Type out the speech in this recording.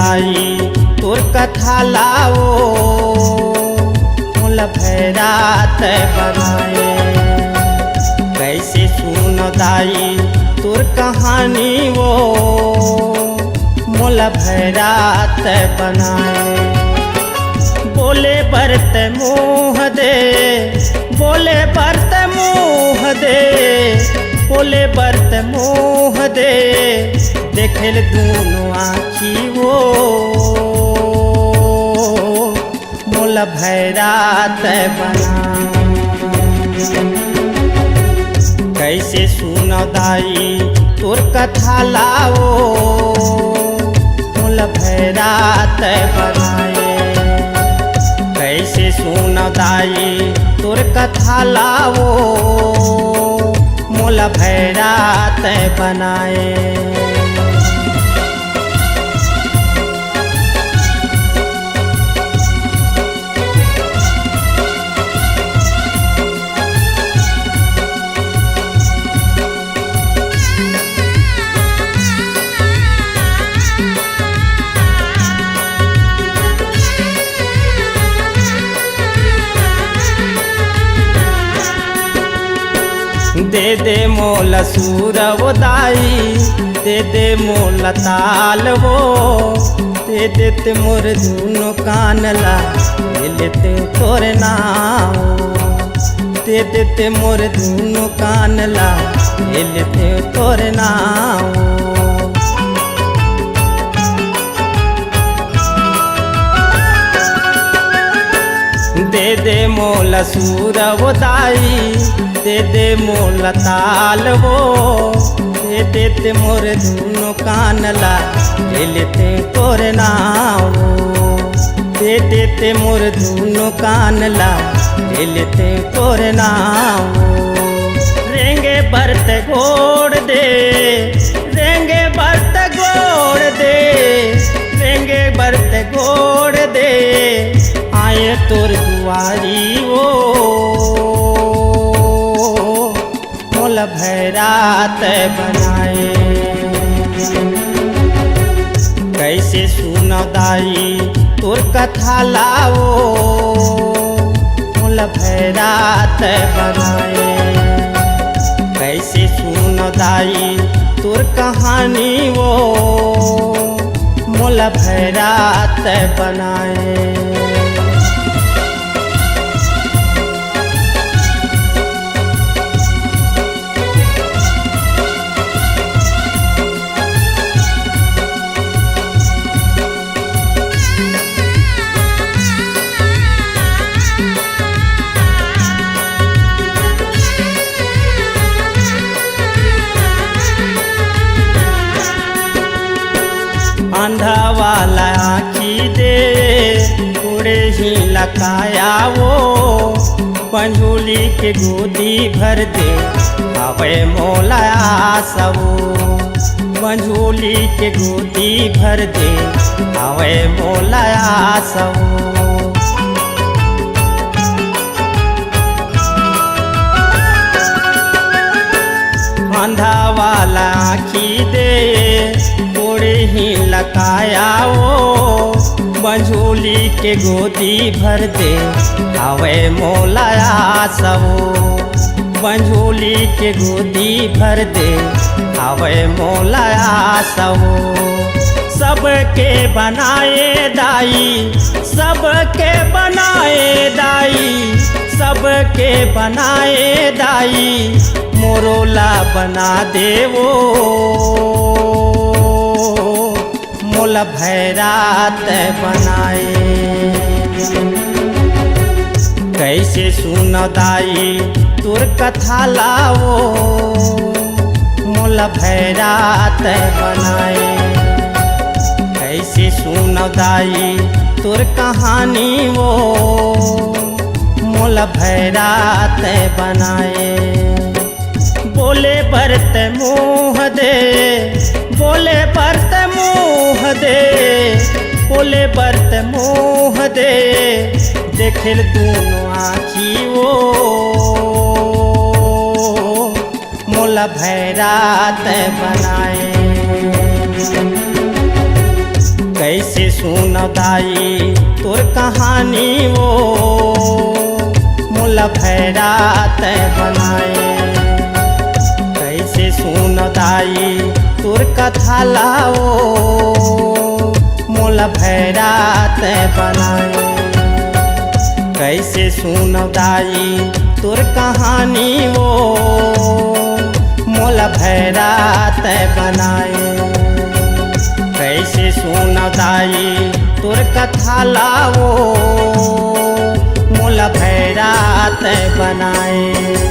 दाई तोर कथा लाओ मोल भैरात बनाए। कैसे सुन दाई तोर कहानी वो मोल भैरात बनाए। बोले बरत मुँह दे, बोले बरत मुँह दे, बोले बरत मुँह दे, देखल दोनों आँखी वो मोल भैरात बना। कैसे सुन दाई तोर कथा लाओ मोल भैरात बनाए। कैसे सुन दाई तोर कथा लाओ मोल भैरात बनाए। दे दे मोल सूर वो दाई, दे दे मोल ताल वो, दे देते मोर धुनो कानला ले लेते तोर नाम। दे देते मोर धुनो कानला ले लेते तोर नाम। दे दे मोल सूर वो दाई, दे दे मोल ताल वो, दे देते मोर धुनो कानला ले लेते तोर नाम। दे देते मोर धुनो कानला ले लेते तोर नाम। रेंगे बरत गोड़ दे, रेंगे बरत गोड़ दे, रेंगे बरत गोड़ दे, आए तोर दुआरी वो मोल भैरात बनाए। कैसे सुन दाई तोर कथा लाओ मोल भैरात बनाए। कैसे सुन दाई तोर कहानी वो मोल भैरात बनाए। आंधा वाला आँखी दे थोड़े ही लकाया वो, पंझोली के गोदी भर दे आवे मोला सबो। पंझोली के गोदी भर दे आवे मोला सबो। आंधा वाला आँखी दे थोड़े ही लकाया वो, पंझोली के गोदी भर दे आवे मोला सबो। पंझोली के गोदी भर दे आवे मोला सबो। सबके बनाए दाई, सबके बनाए दाई, सबके बनाए दाई, मोरोला बना दे वो मोल भैरात बनाए। कैसे सुन दाई तोर कथा लाओ मोल भैरात बनाए। कैसे सुन दाई तोर कहानी वो मोल भैरात बनाए। बोले बरत मुँह दे, बोले बरत मुँह दे, बोले बरत मुँह दे, देखल दोनों आँखी वो मोल भैरात बनाए। कैसे सुनौ दाई तोर कहानी वो मोला भैरा तय बनाए। कैसे सुनौ दाई तोर कथा लाओ मोला भैरा तय बनाए। कैसे सुनौ दाई तोर कहानी वो मोला भैरा तय बनाए। कैसे सुनौ दाई तोर कथा लाओ मोला भैरा तय बनाए।